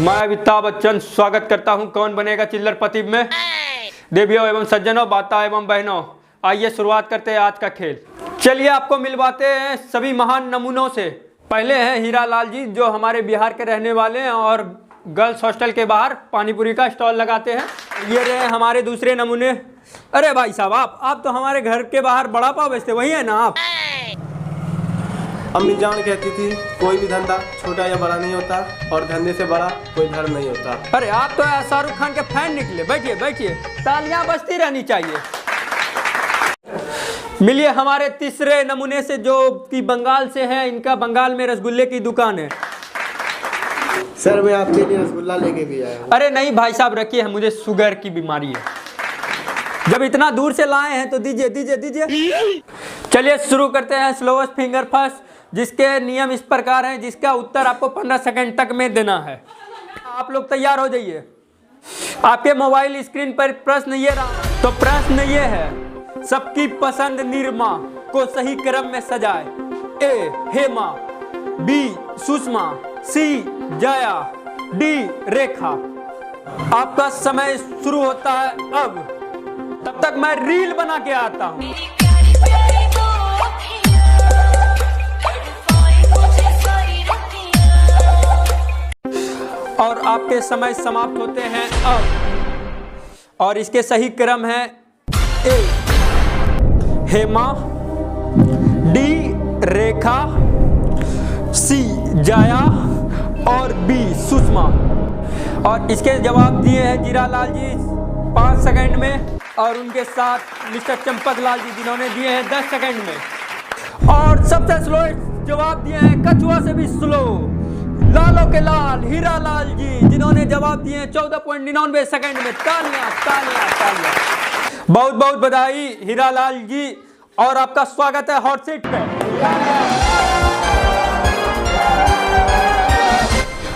मैं अमिताभ बच्चन स्वागत करता हूं कौन बनेगा चिल्लरपति में। देवियों एवं सज्जनों, माता एवं बहनों, आइए शुरुआत करते हैं आज का खेल। चलिए आपको मिलवाते हैं सभी महान नमूनों से। पहले हैं हीरा लाल जी, जो हमारे बिहार के रहने वाले हैं और गर्ल्स हॉस्टल के बाहर पानीपुरी का स्टॉल लगाते हैं। ये रहे हमारे दूसरे नमूने। अरे भाई साहब, आप तो हमारे घर के बाहर बड़ा पाव बेचते, वही है ना आप? अम्मी जान कहती थी कोई भी धंधा छोटा या बड़ा नहीं होता और धंधे से बड़ा कोई धर्म नहीं होता। अरे आप तो शाहरुख खान के फैन निकले। बैठिए बैठिए, तालियां बजती रहनी चाहिए। मिलिए हमारे तीसरे नमूने से, जो कि बंगाल से हैं। इनका बंगाल में रसगुल्ले की दुकान है। सर मैं आपके लिए रसगुल्ला लेके भी आया हूं। अरे नहीं भाई साहब, रखिए, मुझे शुगर की बीमारी है। जब इतना दूर से लाए हैं तो दीजिए दीजिए दीजिए। चलिए शुरू करते हैं स्लोएस्ट फिंगर फर्स्ट, जिसके नियम इस प्रकार हैं, जिसका उत्तर आपको 15 सेकंड तक में देना है। आप लोग तैयार हो जाइए। आपके मोबाइल स्क्रीन पर प्रश्न ये रहा। तो प्रश्न ये है, सबकी पसंद निरमा को सही क्रम में सजाए। ए हेमा, बी सुषमा, सी जया, डी रेखा। आपका समय शुरू होता है अब। तब तक मैं रील बना के आता हूँ। और आपके समय समाप्त होते हैं अब। और इसके सही क्रम है ए हेमा, डी रेखा, सी जया और बी सुषमा। और इसके जवाब दिए हैं जीरा लाल जी 5 सेकंड में, और उनके साथ मिस्टर चंपक लाल जी, जिन्होंने दिए हैं 10 सेकंड में। और सबसे स्लोएस्ट जवाब दिए हैं, कछुआ से भी स्लो, लालों के लाल हीरा लाल जी, जिन्होंने जवाब दिए हैं 14.99 सेकंड में। तालियां तालियां तालियां। बहुत बहुत बधाई हीरा लाल जी, और आपका स्वागत है हॉट सीट पे।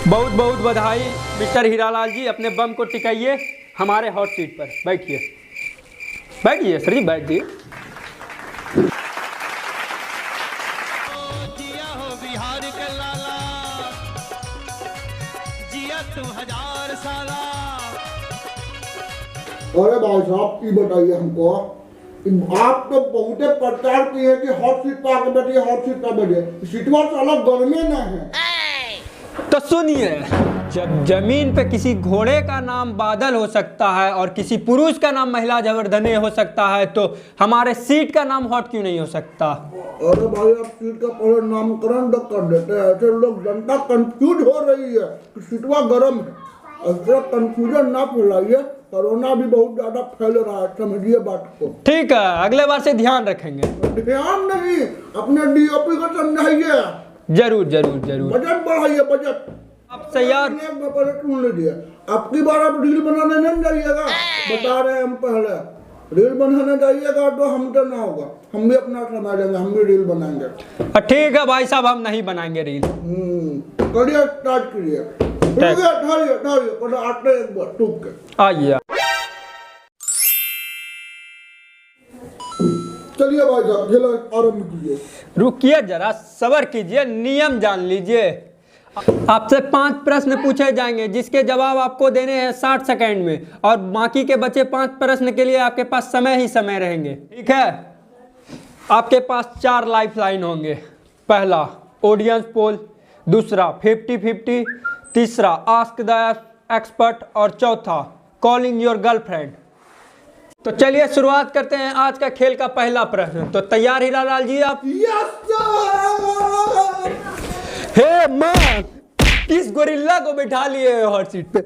बहुत बहुत बधाई मिस्टर हीरा लाल जी। अपने बम को टिकाइए हमारे हॉट सीट पर। बैठिए बैठिए सर जी, बैठिए। अरे भाई साहब की बताइए हमको, आप तो बहुत प्रचार किए कि हॉट सीट पर आके बैठिए, हॉट सीट पर बैठिए। सीटवा साला गर्मी न है। तो सुनिए, जब जमीन पे किसी घोड़े का नाम बादल हो सकता है और किसी पुरुष का नाम महिला जवर्धने हो सकता है, तो हमारे सीट का नाम हॉट क्यों नहीं हो सकता? अरे भाई, आप सीट का पहले नामकरण तो कर देते हैं। ऐसे लोग, जनता कंफ्यूज हो रही है कि सीटवा गर्म है। ऐसे कंफ्यूजन ना फैलाइए, कोरोना भी बहुत ज्यादा फैल रहा है, समझिए बात को। ठीक है, अगले बार से ध्यान रखेंगे। ध्यान नहीं, अपने डीओपी को समझाइए। जरूर जरूर जरूर। बजट बढ़ाइए, बजट। आप तैयार? बजट सुन लीजिए। आपकी बार आप रील बनाने नहीं जाइएगा, बता रहे हैं हम पहले। रील बनाने जाइएगा तो हमसे ना होगा, हम भी अपना समय देंगे, हम भी रील बनाएंगे। ठीक है भाई साहब, हम नहीं बनाएंगे रील। करिए, स्टार्ट करिए। आटे एक बार टूक के आइए। चलिए भाई साहब, खेलो आरम्भ कीजिए। रुकिए जरा, सब्र कीजिए, नियम जान लीजिए। आपसे 5 प्रश्न पूछे जाएंगे, जिसके जवाब आपको देने हैं 60 सेकंड में, और बाकी के बचे 5 प्रश्न के लिए आपके पास समय ही समय रहेंगे। ठीक है? आपके पास 4 लाइफ लाइन होंगे। पहला ऑडियंस पोल, दूसरा 50-50, तीसरा आस्क द एक्सपर्ट, और चौथा कॉलिंग योर गर्लफ्रेंड। तो चलिए शुरुआत करते हैं आज का खेल का पहला प्रश्न। तो तैयार हीरा लाल जी आप? Yes sir. हे मां, किस गोरिल्ला को बिठा लिए हॉट सीट पे?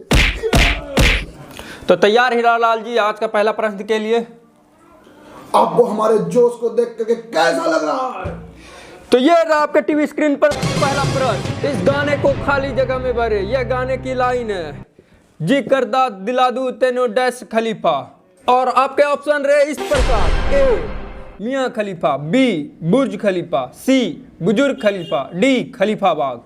तो तैयार हीरा लाल जी आज का पहला प्रश्न के लिए? आपको हमारे जोश को देख करके कैसा लग रहा है? तो ये रहा आपके टीवी स्क्रीन पर पहला प्रश्न। इस गाने को खाली जगह में भरे। यह गाने की लाइन है, जी करदा दिला दूं तेनो डैश खलीफा। और आपके ऑप्शन रहे इस प्रकार: ए मियां खलीफा, बी बुर्ज खलीफा, सी बुजुर्ग खलीफा, डी खलीफा बाग।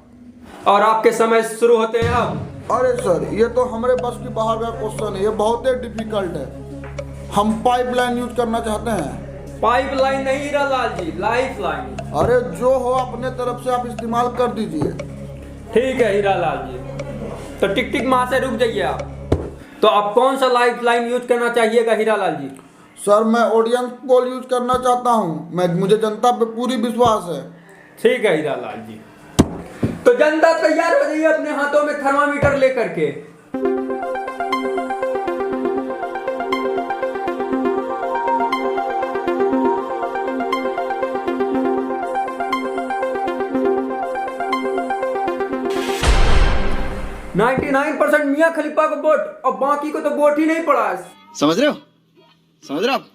और आपके समय शुरू होते हैं अब। अरे सर, ये तो हमारे बस की बाहर का क्वेश्चन है, ये बहुत ही डिफिकल्ट है। हम पाइपलाइन यूज करना चाहते हैं। पाइपलाइन नहीं हीरा लाल जी, लाइफ लाइन। अरे जो हो अपने तरफ से आप इस्तेमाल कर दीजिए। ठीक है हीरा लाल जी। तो टिक टिक वहां से रुक जाइए आप। तो आप कौन सा लाइफ लाइन यूज करना चाहिएगा हीरालाल जी? सर मैं ऑडियंस पोल यूज करना चाहता हूँ। मुझे जनता पे पूरी विश्वास है। ठीक है हीरालाल जी। तो जनता तैयार हो जाइए अपने हाथों में थर्मामीटर लेकर के। %99 मियां खलीफा को वोट और बाकी को तो वोट ही नहीं पड़ा। समझ रहे हो? समझ रहे हो आप?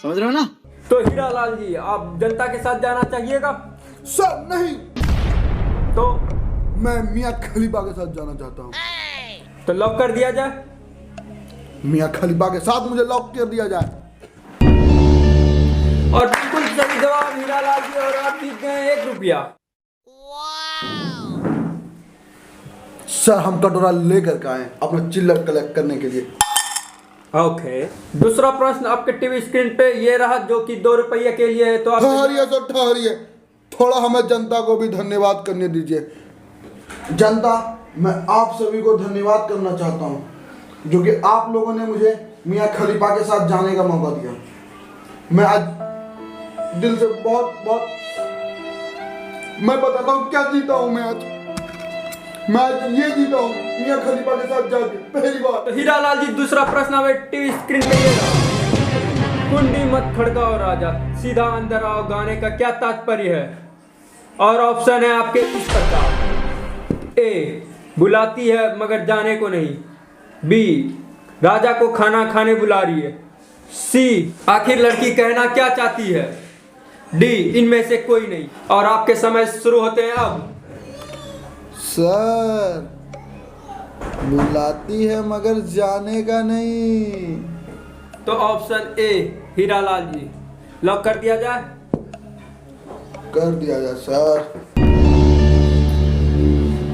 समझ रहे हो ना? तो हीरालाल जी आप जनता के साथ जाना चाहिएगा? सर नहीं, तो मैं मियां खलीफा के साथ जाना चाहता हूँ। तो लॉक कर दिया जाए। मियां खलीफा के साथ मुझे लॉक कर दिया जाए। और बिल्कुल सही जवाब हीरालाल जी, और आप जीत गए ₹1। सर हम कटोरा लेकर के आए अपना चिल्लर कलेक्ट करने के लिए। ओके। दूसरा प्रश्न आपके टीवी स्क्रीन पे ये रहा जो कि ₹2 के लिए है। तो आप ठहरिए सर, ठहरिए, थोड़ा हमें जनता को भी धन्यवाद करने दीजिए। जनता, मैं आप सभी को धन्यवाद करना चाहता हूँ जो कि आप लोगों ने मुझे मियां खलीफा के साथ जाने का मौका दिया। मैं आज दिल से बहुत मैं बताता हूँ क्या जीता हूँ। मैं आज ये जीता हूँ मियां खलीफा के साथ जाके पहली बार। तो हीरालाल जी दूसरा प्रश्न हमें टीवी स्क्रीन पे ये रहा। कुंडी मत खड़काओ राजा, सीधा अंदर आओ गाने का क्या तात्पर्य है? और ऑप्शन है आपके इस प्रकार। ए, बुलाती है मगर जाने को नहीं। बी, राजा को खाना खाने बुला रही है। सी, आखिर लड़की कहना क्या चाहती है। डी, इनमें से कोई नहीं। और आपके समय शुरू होते हैं अब। सर बुलाती है मगर जाने का नहीं। तो option A Hiralal ji lock कर दिया जाए। कर दिया जाए सर।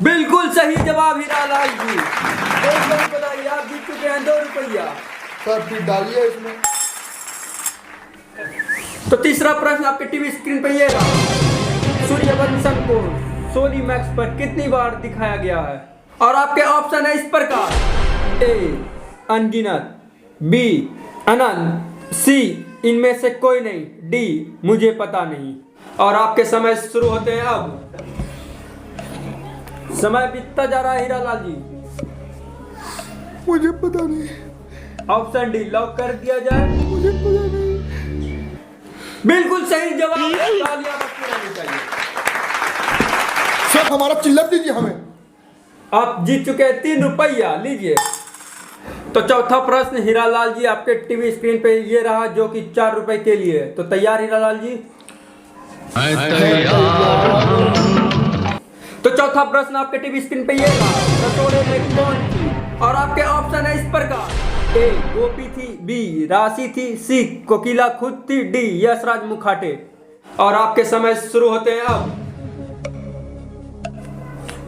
बिल्कुल सही जवाब हीरालाल जी। एकदम बताइए, आप जीत चुके हैं ₹2। सर फिर डालिए इसमें। तो तीसरा प्रश्न आपके टीवी स्क्रीन पर ये रहा। सूर्यवंशम को सोनी मैक्स पर कितनी बार दिखाया गया है? और आपके ऑप्शन है इस प्रकार। ए, अनगिनत। बी, अनंत। सी, इनमें से कोई नहीं। डी, मुझे पता नहीं। और आपके समय शुरू होते हैं अब। समय बीतता जा रहा है हीरालाल जी। मुझे पता नहीं। ऑप्शन डी लॉक कर दिया जाए। मुझे पता नहीं। बिल्कुल सही जवाब। तालियां बजती रहनी चाहिए। सर हमारा चिल्लर दीजिए हमें। आप जीत चुके हैं ₹3, लीजिए। तो चौथा प्रश्न हीरालाल जी आपके टीवी स्क्रीन पे ये रहा जो कि ₹4 के लिए है। तो तैयार हीरालाल जी? तो चौथा प्रश्न आपके टीवी स्क्रीन पे ये रहा। रसोड़े में कौन थी? और आपके ऑप्शन है इस प्रकार। ए, गोपी थी। बी, राशि थी। सी, कोकिला खुद थी। डी, यशराज मुखाटे। और आपके समय शुरू होते हैं अब।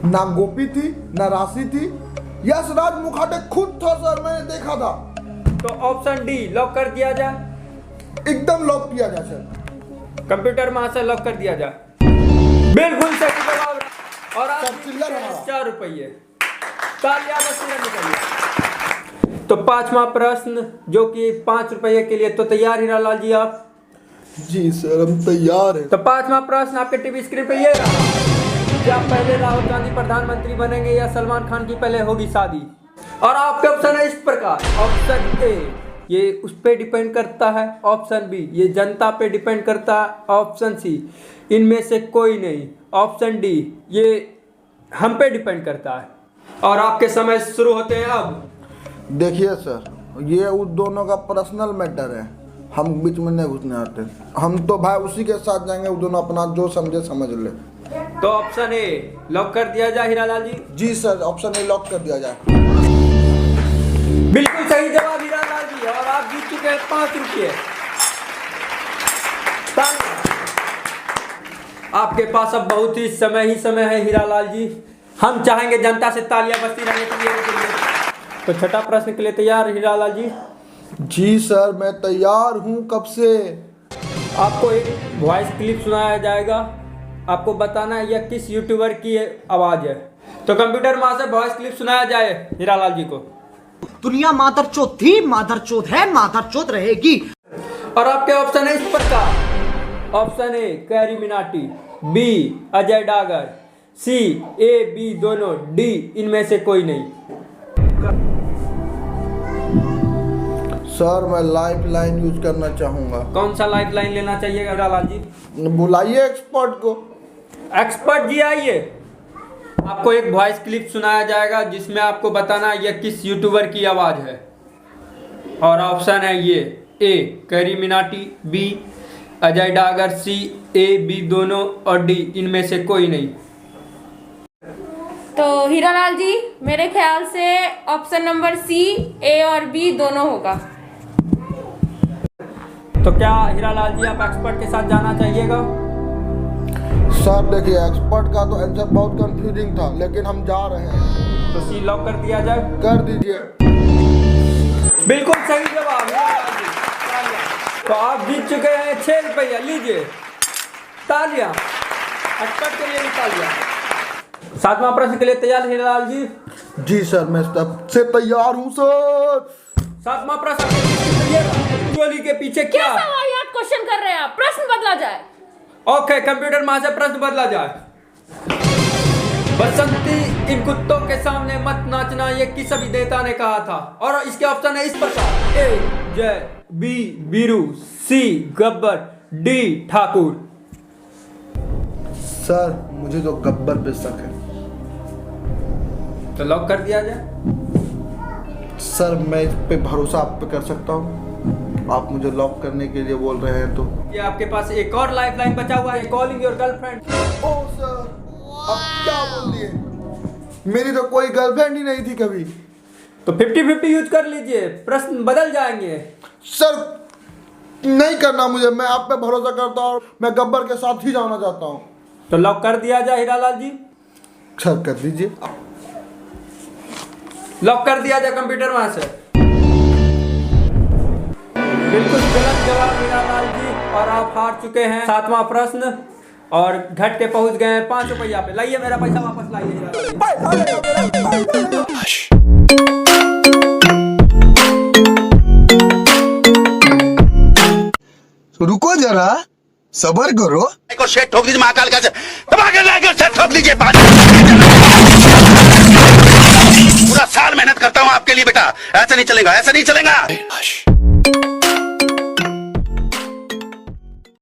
ना गोपी थी ना राशि थी, यशराज मुखाटे खुद था सर, मैंने देखा था। तो ऑप्शन डी लॉक कर दिया जाए। एकदम लॉक किया जाए सर। कंप्यूटर में से लॉक कर दिया जाए। बिल्कुल सही जवाब। और आप चिल्लर हमारा। ₹4। तालियां बजती रहनी चाहिए। तो पांचवा प्रश्न जो कि ₹5 के लिए। तो तैयार हीरालाल जी आप? जी सर हम तैयार हैं। तो पांचवा प्रश्न आपके टीवी स्क्रीन पे ये रहा। क्या पहले राहुल गांधी प्रधानमंत्री बनेंगे या सलमान खान की पहले होगी शादी? और आपके ऑप्शन है इस प्रकार। ऑप्शन ए, ये उस पे डिपेंड करता है। ऑप्शन बी, ये जनता पे डिपेंड करता है। ऑप्शन सी, इनमें से कोई नहीं। ऑप्शन डी, ये हम पे डिपेंड करता है। और आपके समय शुरू होते हैं अब। देखिए सर, ये उस दोनों का पर्सनल मैटर है, हम बीच में नहीं घुसने आते। हम तो भाई उसी के साथ जाएंगे, वो दोनों अपना जो समझे समझ ले। तो ऑप्शन ए लॉक कर दिया जाए हीरालाल जी? जी सर, ऑप्शन ए लॉक कर दिया जाए। बिल्कुल सही जवाब हीरालाल जी। और आप जीत चुके हैं ₹5। आपके पास अब बहुत ही समय है हीरालाल जी। हम चाहेंगे जनता से तालियां बजती रहने के लिए। तो छठा प्रश्न के लिए तैयार हीरालाल जी? जी सर मैं तैयार हूँ कब से। आपको एक वॉइस क्लिप सुनाया जाएगा। आपको बताना है यह किस यूट्यूबर की आवाज़ है। तो कंप्यूटर वहां से वॉइस क्लिप सुनाया जाए हीरालाल जी को। दुनिया मादरचोद थी, मादरचोद है, मादरचोद रहेगी। और आपके ऑप्शन है इस प्रकार। Option A Carry Minati, B Ajay Dagar, C A B दोनों, डी इनमें से कोई नहीं। सर मैं लाइफ लाइन यूज करना चाहूंगा। कौन सा लाइफ लाइन लेना चाहिए हीरालाल जी? बुलाइए एक्सपर्ट को। एक्सपर्ट जी आइए। आपको एक वॉइस क्लिप सुनाया जाएगा जिसमें आपको बताना यह किस यूट्यूबर की आवाज है। और ऑप्शन है ये A Carry Minati, B Ajay Dagar, C A B दोनों और डी इनमें से कोई नहीं। तो हीरालाल जी मेरे ख्याल से ऑप्शन नंबर सी ए और बी दोनों होगा। तो क्या हीरालाल जी आप एक्सपर्ट के साथ जाना चाहिएगा? सर देखिए एक्सपर्ट का तो आंसर बहुत कंफ्यूजिंग था, लेकिन हम जा रहे हैं। तो सी लॉक कर दिया जाए। कर दीजिए। बिल्कुल सही जवाब हीरालाल जी। तो आप जीत चुके हैं 6 रुपया। लीजिए तालियां एक्सपर्ट के लिए भी तालियां। 7वां प्रश्न के लिए तैयार हीरालाल जी? जी सर मैं सबसे तैयार हूँ सर। 7वां प्रश्न चोली के पीछे क्या? कैसा वाहियात क्वेश्चन कर रहे हैं आप? प्रश्न बदला जाए। ओके कंप्यूटर वहां से प्रश्न बदला जाए। बसंती इन कुत्तों के सामने मत नाचना, ये किस अभिनेता ने कहा था? और इसके ऑप्शन है इस प्रकार। ए जय, बी बीरू, सी गब्बर, डी ठाकुर। सर मुझे तो गब्बर पे शक है। तो लॉक कर दिया जाए। सर मैं इस पे भरोसा आप पे कर सकता हूँ। आप मुझे लॉक करने के लिए बोल रहे हैं तो। ये आपके पास एक और लाइफ लाइन बचा हुआ है, calling your girlfriend. Oh sir अब क्या बोल दिए? मेरी तो कोई गर्लफ्रेंड ही नहीं थी कभी। तो 50-50 यूज कर लीजिए, प्रश्न बदल जाएंगे। सर नहीं करना मुझे, मैं आप पे भरोसा करता हूँ। मैं गब्बर के साथ ही जाना चाहता हूँ। तो लॉक कर दिया जाए हीरालाल जी? सर कर दीजिए। लॉक कर दिया जाए कंप्यूटर वहां से। बिल्कुल गलत जवाब हीरालाल जी, और आप हार चुके हैं 7वां प्रश्न और घट के पहुंच गए हैं 5 रुपया पे। लाइए मेरा पैसा वापस लाइए हीरालाल जी। रुको जरा सबर करो। को शेट ठोक दीजिए महाकाल का ठोक दीजिए। पूरा साल मेहनत करता हूँ आपके लिए बेटा, ऐसा नहीं चलेगा, ऐसा नहीं चलेगा।